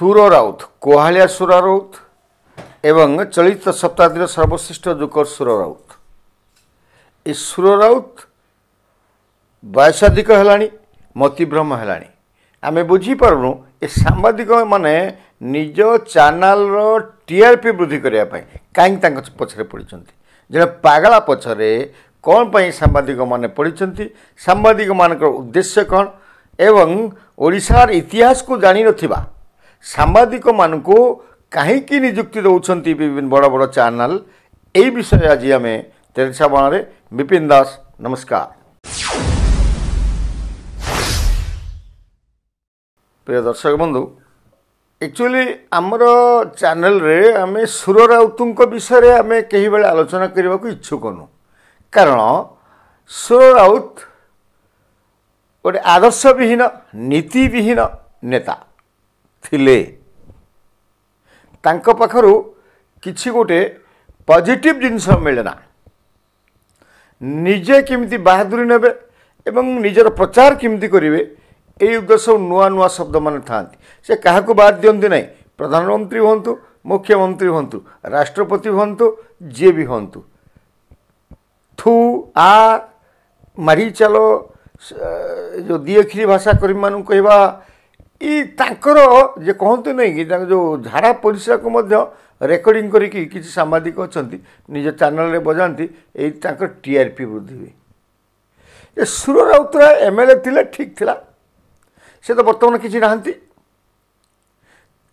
ସୁର ରାଉତ କୋହାଳିଆ ସୁର ରାଉତ ଏବଂ ଚଳିତ ଶତାବ୍ଦୀର ସର୍ବଶ୍ରେଷ୍ଠ ଯୁଗର ସୁର ରାଉତ। ଏ ସୁର ରାଉତ ବୟସାଧିକ ହେଲାଣି, ମତିଭ୍ରମ ହେଲାଣି। ଆମେ ବୁଝିପାରୁନୁ ଏ ସାମ୍ବାଦିକ ମାନେ ନିଜ ଚ୍ୟାନେଲର ଟିଆରପି ବୃଦ୍ଧି କରିବା ପାଇଁ କାହିଁକି ତାଙ୍କ ପଛରେ ପଡ଼ିଛନ୍ତି। ଜଣେ ପାଗଳା ପଛରେ କ'ଣ ପାଇଁ ସାମ୍ବାଦିକମାନେ ପଡ଼ିଛନ୍ତି, ସାମ୍ବାଦିକମାନଙ୍କର ଉଦ୍ଦେଶ୍ୟ କ'ଣ ଏବଂ ଓଡ଼ିଶାର ଇତିହାସକୁ ଜାଣିନଥିବା ସାମ୍ବାଦିକମାନଙ୍କୁ କାହିଁକି ନିଯୁକ୍ତି ଦେଉଛନ୍ତି ବିଭିନ୍ନ ବଡ଼ ବଡ଼ ଚ୍ୟାନେଲ, ଏହି ବିଷୟରେ ଆଜି ଆମେ ତେରଛା ବଣରେ ବିପିନ ଦାସ ନମସ୍କାର। ପ୍ରିୟ ଦର୍ଶକ ବନ୍ଧୁ, एक्चुअली आमर चैनल रे आमे सुर राउतुंक विषय आमे कहीं बेले आलोचना करने को इच्छुक नु, कारण सुर राउत गोटे आदर्श विहीन नीति विहीन नेता थिले। तांको पाखरु किछि गोटे पॉजिटिव जिनस मिलेना। निजे किमिति बहादुरी नेबे एवं निजर प्रचार किमिति करिवे यही उद्देश्य नुआ नुआ शब्द मान था से क्या बाद दिखती ना। प्रधानमंत्री हूँ, मुख्यमंत्री हूँ, राष्ट्रपति हूँ, जी भी हूँ, थू आ मारी चलो जो दिएखिरी भाषा कर्मी मान कहवा ये जे कहते नहीं कि जो झाड़ा परिस्रा को रेकर्डिंग करी किसी सांबादिक अच्छा निज चैनल रे बजाती यही टीआरपी वृद्धि हुए। सुर राउतराय एमएलए थिले ठीक थिला, से तो बर्तमान किसी नहांती।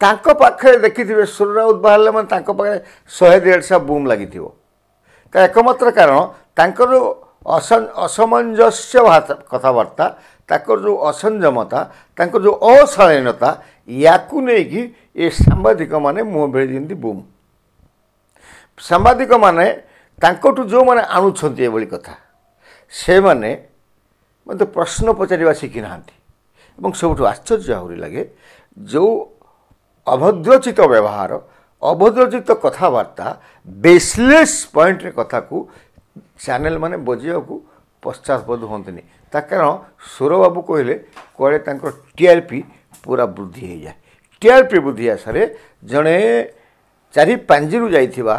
तांको पाखे देखिथिबे सुर राउत बाहरले माने तांको पाखे 100-150 बूम लगी ता एकमात्र कारण तांकर असमंजस्य कथबार्ता, तांकर जो असंयमता, तांकर जो अशालीनता याकू नहीं कि ये सांबादिक माने मुँह भेड़ी दिखती बूम। सांबादिक माने तांकोटू जो माने आणुछंती एभली कथा से माने मते प्रश्न पचारिबा शिखि नाहांती। এবং सबुठ आश्चर्य आहरी लगे जो अभद्रचित व्यवहार, अभद्रचित कथबार्ता, बेसलेस पॉइंट रे कथा को चैनल माने बजिया को पश्चातपद हमें ता कारण सुर बाबू कहले कड़े टीआरपी पूरा वृद्धि हो जाए। टीआरपी वृद्धि आशारे जड़े 4-5 जाइथिबा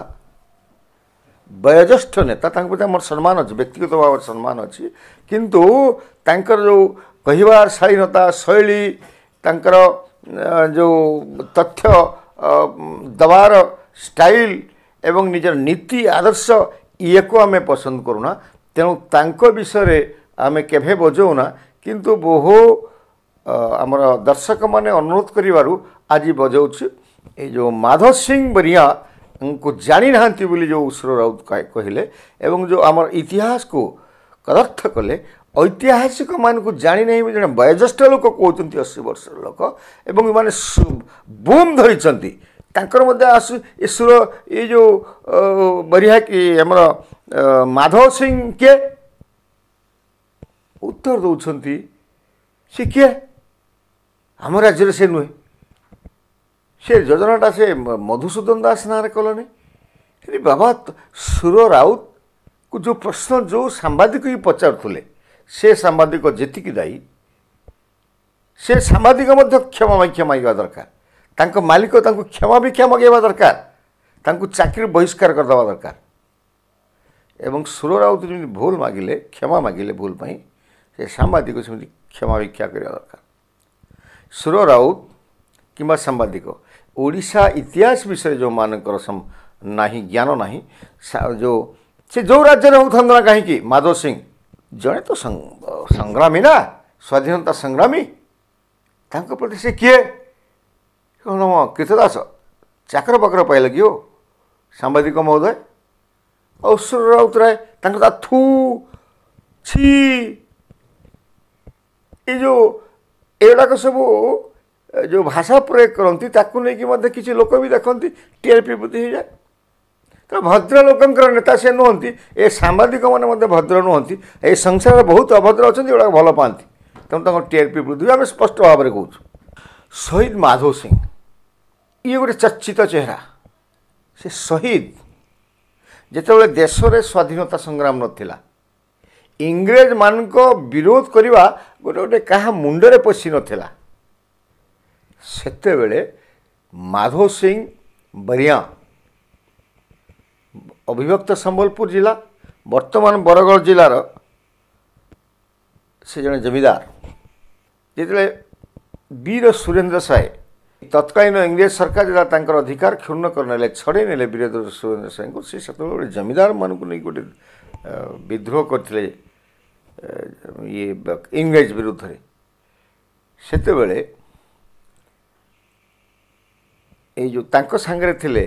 वयोज्येष्ठ नेता प्रति मोर सम्मान अच्छे, व्यक्तिगत भाव सम्मान अच्छी, किंतु तांकर जो कहबार शालीनता शैली, तांकर जो तथ्य दबार स्टाइल एवं निजर नीति आदर्श ये को आमे पसंद करूना। तेणु तांको विषय आमे केभे बजाऊना, किंतु बहु आमर दर्शक माने अनुरोध करिवारु आज बजाउछु। ए जो माधव सिंह बरिया को जानी नाहांती बोली जो सुर राउत कहले एवं जो आमर इतिहास को कदर्थ कले, ऐतिहासिक मान को जानी नहीं जड़े वयोज्येष्ठ लोक कहते 80 वर्ष लोक एवं मैंने बूम धरी आसु ये सुर ये जो बरिया कि आमर माधव सिंह किए उत्तर दौरान सी किए आम राज्य से नुहे, से योजनाटा से मधुसूदन दास ना कलनि। बाबा सुर राउत को जो प्रश्न जो सांबादिक ही पचारुले से सांबादिक जेतिकी दायी, से सांबादिक क्षमा मांगा दरकार, तांको मालिक तांको क्षमा भिक्षा मगेवा दरकार, तांको चाकरी बहिष्कार करदेवा दरकार। एवं सुर राउत जमी भूल मागिले क्षमा मागिले भूल पाई से सांबादिक सेमती क्षमा भिक्षा करवा दरकार। सुर राउत किंबा सांबादिक ओडिशा इतिहास विषय जो मानकर नहीं ज्ञान नहीं, जो से जो राज्य होता ना कहीं माधव सिंह जड़े तो संग्रामी ना, स्वाधीनता संग्रामी, तांको प्रति से किए कौन कृतदास चाकर बाकर पाइल कि हो सांबादिक महोदय। और सुर राउतराय थू छी ये जो एगुड़ाक सब जो भाषा प्रयोग करती नहीं किसी लोक भी देखती टीआरपी वृद्धि हो जाए। तो भद्र लोकंकर नेता से नुहति, ए सांबादिक मैंने भद्र नुहति, ये संसार बहुत अभद्र अच्छा जोड़ा भल पाती, तेणु टीआरपी वृद्धि आम स्पष्ट भाव में कहूँ। शहीद माधव सिंह ये गोटे चर्चित चेहरा। से शहीद जिते देश में स्वाधीनता संग्राम नाला, इंग्रेज मान विरोध करने गोटे गोटे क्या मुंडे पशि नाला, सेते बेले माधो सिंह बरिया अविभक्त संबलपुर जिला वर्तमान बरगढ़ जिलार से जड़े जमीदार जिते वीर सुरेंद्र साय तत्कालीन इंग्रेज सरकार जरा तांकर अधिकार क्षुण्ण करने छड़े ने वीर सुरेंद्र साय को से गोटे जमीदार मान को नहीं गोटे विद्रोह करते ये इंग्रेज विरुद्ध रे सेते बेले ये जो तांको सांगरे थिले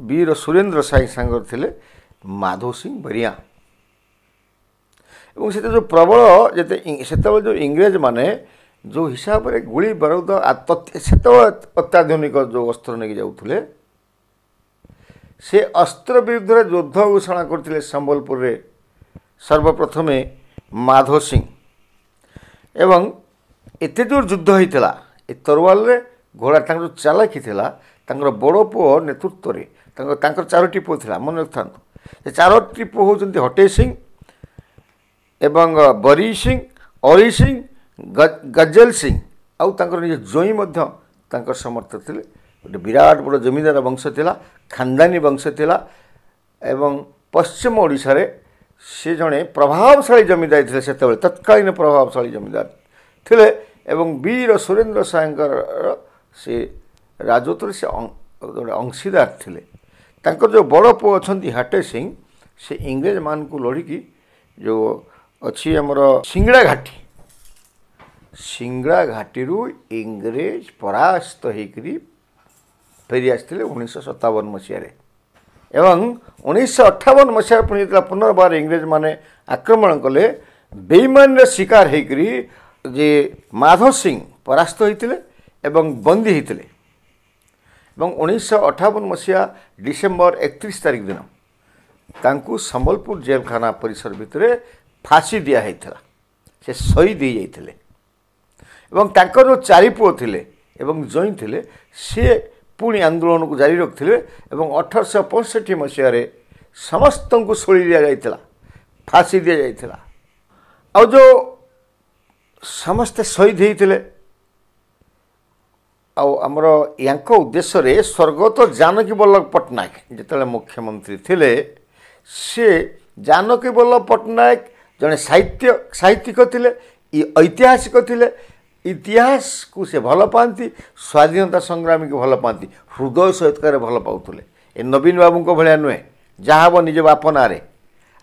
वीर सुरेंद्र साय सांगर थिले माधो सिंह बरिया और से जो प्रबल जिते से जो इंग्रेज माने जो हिसाब रे गुली बारूद से अत्याधुनिक जो अस्त्र नहीं जाऊे से अस्त्र विरुद्ध युद्ध घोषणा करते संबलपुर रे सर्वप्रथमे माधो सिंह एवं एते जोर युद्ध होता ए तरवाल रे घोड़ा जो चालाकी थिला बड़ पुओ नेतृत्व में चारोटी पुओ थिला मन रखता से चारोटी पुओ होउछन्ति हटे सिंह एवं बरी सिंह अरी सिंह गज्जल सिंह आउ तांकर निज जोई मध्य तांकर समर्थक थिले गोटे विराट बड़ जमीदार वंश थिला खानदानी वंश थिला एवं पश्चिम ओडिशा रे से जड़े प्रभावशाली जमीदार थे से तत्कालीन प्रभावशाली जमीदार थिले एवं वीर सुरेंद्र सायंकर से राजत्व से गोटे अंशीदार थिले तांकर जो बड़ पुओ अछंती हाटे सिंह से इंग्रेज मान को लड़िकी जो अच्छी आमर सिंगड़ा घाटी रु इंग्रेज परास्त होकर फेरी आसते 1957 मसीह एवं 1958 मसीह पुणी पुनर्बार इंग्रेज माने आक्रमण कले बेईमान शिकार होकर जे माधव सिंह परास्त होते एवं बंदी होते 1958 मसीहा डिसेम्बर 31 तारिख दिन तांकु संबलपुर जेल खाना परिसर भितर फांसी दिया होता से शहीद हो जाते एवं तांकर जो चारि पुओ थिले एवं जोई थिले से पुणी आंदोलन को जारी रखते एवं 1865 मसीह समस्त को शोली दि जाइथिला फांसी दि जाइथिला आ जो समस्ते शहीद होते आमर यांको उद्देश्य रे स्वर्गत जानकी वल्लभ पट्टनायक जिते मुख्यमंत्री थिले से जानकी वल्लभ पट्टनायक जड़े साहित्यिक थिले ऐतिहासिक थिले इतिहास को से भल पाती स्वाधीनता संग्रामी को भल पाती हृदय सहित भल पाऊले ए नवीन बाबू को भाया नुहे जहाँ हम निज बाप ना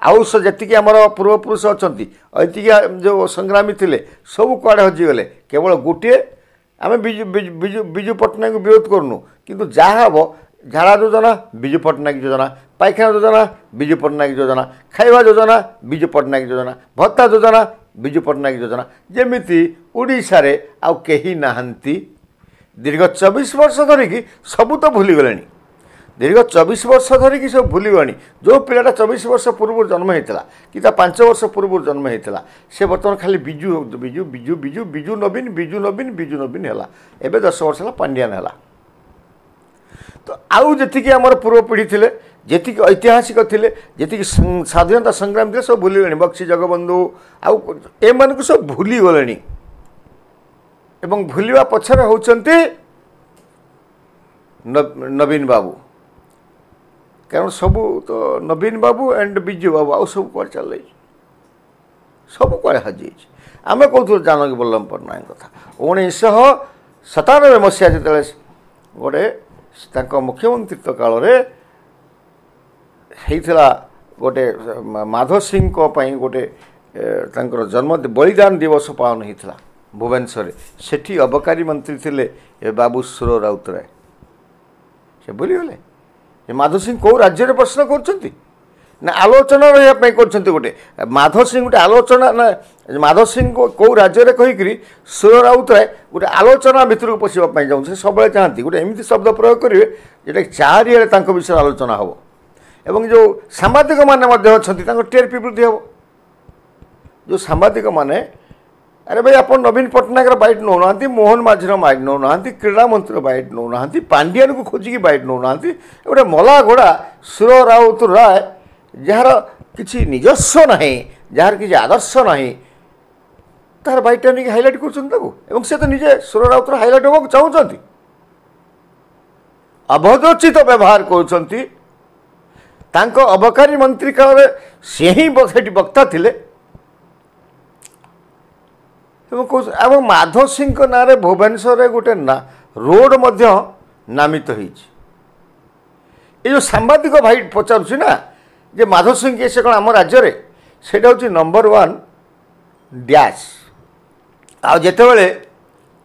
आउ जी आम पूर्वपुरुष अच्छा ऐतिहा जो संग्रामी थिले सब कुआड़े हजिगले केवल गोटे आम विजु पट्टनायक को विरोध करूँ किंतु जहाँ हम झाड़ा योजना विजु पट्टनायक योजना पायखाना योजना विजु पट्टनायक योजना खाइबा योजना विजु पट्टनायक योजना भत्ता योजना विजु पट्टनायक योजना जमीती ओडिशा रे आउ केही नाहंती दीर्घ 24 वर्ष धरिकी सबू तो भूलीगले दीर्घ 24 वर्ष धरिकी सब भूलीगले जो पिलाटा 24 वर्ष पूर्व जन्म होता कि 5 वर्ष पूर्व जन्म होता से बर्तमान खाली विजु विजु विजु विजु विजु नवीन विजु नवीन विजु नवीन है एवं 10 वर्ष है पांड्यान है तो आउ जी आम पूर्व पीढ़ी थे जी ऐतिहासिक थे जी स्वाधीनता संग्राम थे सब भूलीगले बक्सी जगबंधु आउ एम सब भूलीगले एवं भूलिया पछरे होचंती नवीन बाबू कारण सबू तो नवीन बाबू एंड बिजू बाबू आउ सब कुआड़े चल जाए सब कुआड़े हजी आम कहूँ जानकी वल्लभ पट्टनायक कथा 1997 मसीहा जो गोटे मुख्यमंत्रित्व काल होता गोटे माधव सिंह गोटे जन्म बलिदान दिवस पालन होता भुवनेश्वर सेठी अबकारी मंत्री थे बाबू सुर राउतराय से भूलीगले माधव सिंह कौ राज्य में प्रश्न कर आलोचना रही गोटे माधव सिंह गोटे आलोचना ना माधव सिंह कौ राज्य में कहीकि सुर राउतराय गोटे आलोचना भितर को पशिवाई जाऊँ सब चाहती गोटे एमती शब्द प्रयोग करेंगे जोटा चारिड़े विषय आलोचना हम एवं जो सांबादिक मैंने अच्छा टीआरपी वृद्धि हम जो सांबादिक मैंने अरे भाई आप नवीन पट्टनायक बैट नौना मोहन माझीर बैट नौना क्रीड़ा मंत्री बैट नौना पांड्यान को खोजिकी बैट नौना गोटे मला घोड़ा सुर राउत राय जार किसी निजस्व ना जार किसी आदर्श ना तार बैटा नहीं हाइलाइट कर तो निजे सुर राउत हाइलाइट होगा चाहते अभद्रोचित व्यवहार करुँच अबकारी मंत्री काल सी ही वक्ता थिले माधव सिंह ना भुवनेश्वर गोटे ना रोड मध्य नामित हो सांबादिक भाई पचारुची ना जे माधव सिंह के से कौन आम राज्य से नंबर 1 डैश आते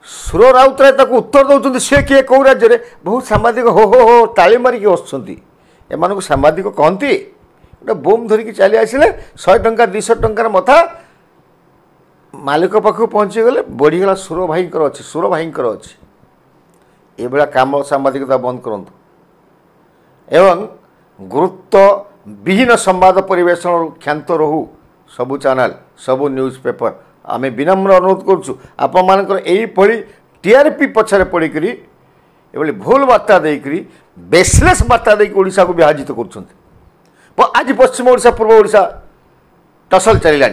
सुर राउतराय ताको उत्तर दौरान सी किए कौ राज्य में बहुत सांबादिक हो हो ताली मारिक बसुँच एम सांबादिक कहती गोटे बोम धरिकी चली आसिले 100 टंका 200 टंकार मथा मालिक पाखु पहुँची गले बढ़ीगला सुर भाई अच्छी सुर भाई अच्छी ये कम सांबादिकता बंद करूँ एवं गुरुत्व विहीन संवाद परिवेशन क्षांत रहू सबू चैनल सबू न्यूज पेपर आमे विनम्र अनुरोध करुँ आपण मानकर यही टीआरपी पछरे पड़िकरी ये भूल बार्ता देकरी बेसलेस बार्ता देकी ओडिशा को विभाजित कर आज पश्चिम ओडिशा पूर्व ओडिशा टसल चलला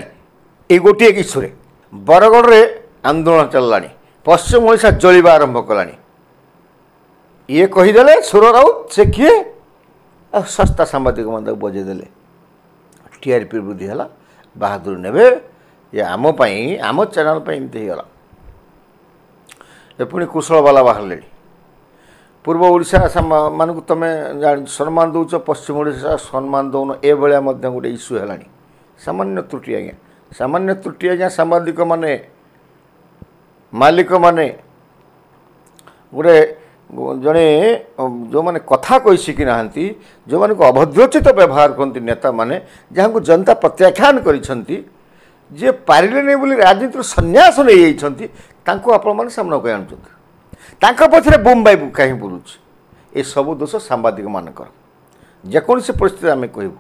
ये गोटे इश्यू बरगढ़ रे आंदोलन चललानी पश्चिम ओडिशा जलिबा आरंभ कलानी ये कहीदेले सुर राउत से किए सस्ता सांबादिक मन बजेदेले टीआरपी वृद्धि है बहादुर ने ये आम चैनल एमती होगा पुणी कुशल बाला बाहर पूर्व ओडिशा मान को तुम सम्मान दौच पश्चिम ओडिशा सम्मान दौन ए भाया गोटे इश्यू है सामान्य त्रुटि आज्ञा सामान्य त्रुटि आज्ञा सांबादिक माने मालिक माने गोटे जड़े जो मैंने कथा कही शिखी ना जो मान अभद्रोचित व्यवहार करती नेता माने जहाँ को जनता प्रत्याख्यान करिसेंती जे पारिले नहीं बोली राजनीति संन्यास नहीं जाती आपण मैंने सामना को आणुंट पछरे बोम्बाई कहीं बुलूँ ये सब दोष सांबादिक मानकर जेकोसी परिस्थिति आम कहूँ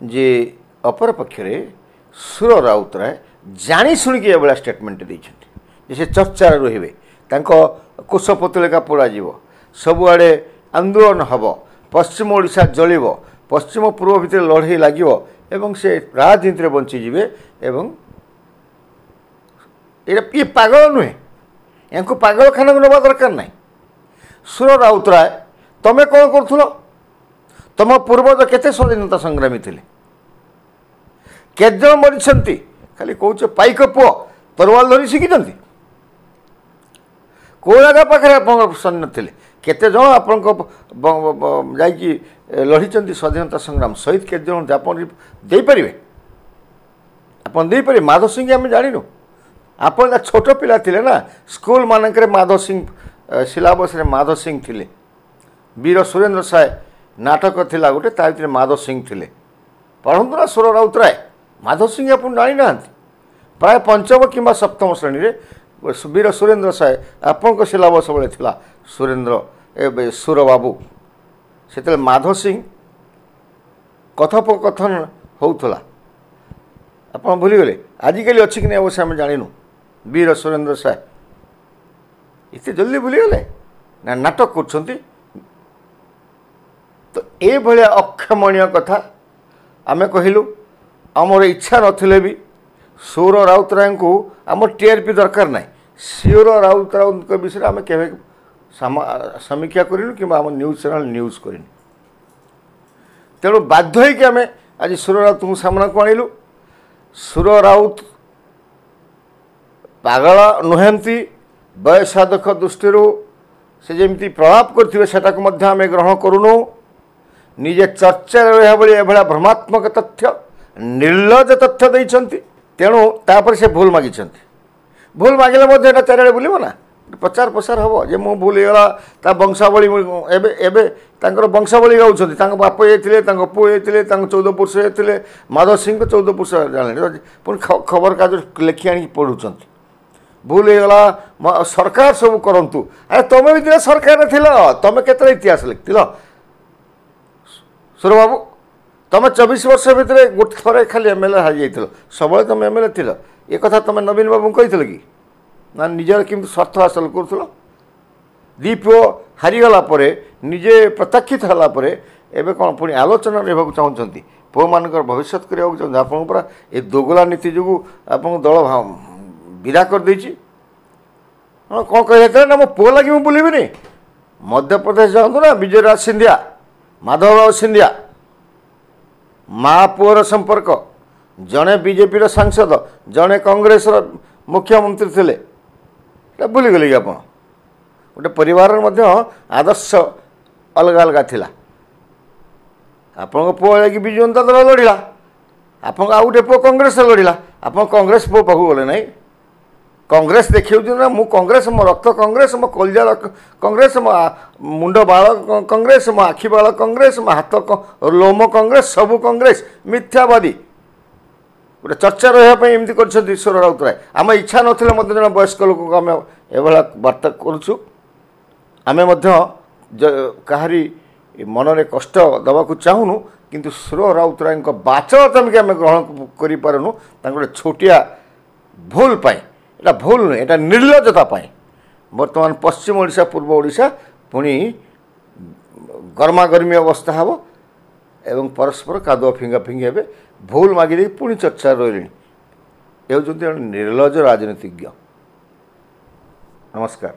जे अपर पक्षरे सुर राउतराय जानी शुणिक ये स्टेटमेंट देते से चर्चार रे कुशपुतलिका पोड़ा सबुआड़े आंदोलन हम पश्चिम ओडिशा जलिब पश्चिम पूर्व भितर लड़े लगे एवं से राजनीति बंचीजे एवं ये पागल नुहे या पागल खाना को नवा दरकार ना सुर राउतराय तमें कौन करूल तुम पूर्वज केते स्वाधीनता संग्रामी थे केत मरी खाली कौच पाइक पुओ तरवाल धरी शिखी कौ जगह पाखे आप सैन्य थे केते जन आपण जाकि लड़ी स्वाधीनता संग्राम शहीद केत जन जापन देपारे आपन देपारे माधव सिंह आम जाणु आप छोट पिला थिले ना स्कूल मानक माधव सिंह सिलाबस माधव सिंह थिले वीर सुरेंद्र साय नाटक थिला गोटे ता भीतर माधव सिंह थिले पढ़ंतु ना सुर राउतराय माधव सिंह आप जानी ना प्राय पंचम किंबा सप्तम श्रेणी रे वीर सुरेंद्र साय आपण सिलाबस बेले थिला सुरेंद्र ए सुर बाबू से माधव सिंह कथोपकथन होउथला आप भूलीगले आजिकल अच्छी कि नहीं अवश्य आम जाणु वीर सुरेंद्र साय इतने जल्दी भूलीगले ना नाटक कर तो ये भाया अक्षमणीय कथा आम कहलु आमर इच्छा नथिले भी सुर राउतराय को आम टीआरपी दरकार ना सुर राउतराय विषय आम के समीक्षा करूँ कि आम न्यूज चैनल न्यूज कर तेणु बाध्य कि आम आज सुर राउत को सामना को आणिलु सुर राउत पागल नुहंती वयसाधक दृष्टि से जमी प्रभाव करते आम ग्रहण करूनु निजे चर्चा रहा भाई भ्रमात्मक तथ्य निर्लज तथ्य देते तेणु तापर से भूल मागी भूल मागिले चारिड़े बुल ना प्रचार प्रसार हम जे मु भूल गला वंशावली एवं वंशावली गाँव बाप ये पुओ ये 14 पुरुष ये माधव सिंह 14 पुरुष जाने पुणी खबर कागज लिखि आनी पढ़ुं भूल गला सरकार सब करूँ अरे तुम भी सरकार तुम के इतिहास लिखिल सुर बाबू तुम 24 वर्ष भितर गोटे थरे खाली एमएलए हारी जाइल सब तुम एमएलए थी ये कथा तुम नवीन बाबू कही कि ना निजर किंतु स्वार्थ हासिल कर दी पुओ हारीगला निजे प्रत्याखित होगापर एवं कौन पुणी आलोचना रहा चाहते पुओ मान भविष्य करने चाहते आपको पूरा ये दोगला नीति जो आप दल विदा कर हाँ कौन कहते ना मो पुओ लगे मुझे बुलबी मध्यप्रदेश जाऊँ ना विजयराज सिंधिया माधवराव सिंधिया माँ पुअर संपर्क जड़े बीजेपी सांसद जड़े कांग्रेस मुख्यमंत्री थे भूलीगले कि आप गोटे परिवार आदर्श अलग अलग थिला आपण पुओ जाकि विजु जनता दल लड़िला आप गोटे पुओ कांग्रेस लड़िला आप कांग्रेस पुओ पाखु गले ना कांग्रेस देखिए ना मु कांग्रेस मो रक्त कांग्रेस मो कलजा कांग्रेस मो मुंड बाल कांग्रेस मो आखि बाल कांग्रेस मो हाथ लोम कांग्रेस सबू कांग्रेस मिथ्यावादी गोटे चर्चा रही एमती कर ईश्वर राउतराय आम इच्छा नथिले मत जन वयस्क लोक आम एभला वार्ता करुछु आमे कहारी मनरे कष्ट दबाक चाहूनु किंतु सुर राउतराय बाचलताम के आम ग्रहण करूँ गोटे छोटिया भूल पाए एटा भूल नुहे एटा निर्लजता पाए बर्तमान पश्चिम ओडिशा पूर्व ओडिशा पुणी गर्मागर्मी अवस्था हम एवं परस्पर कादुआ फिंगा फिंगी हे भूल मागिदे पुणी चर्चा रही ये निर्लज राजनीतिज्ञ। नमस्कार।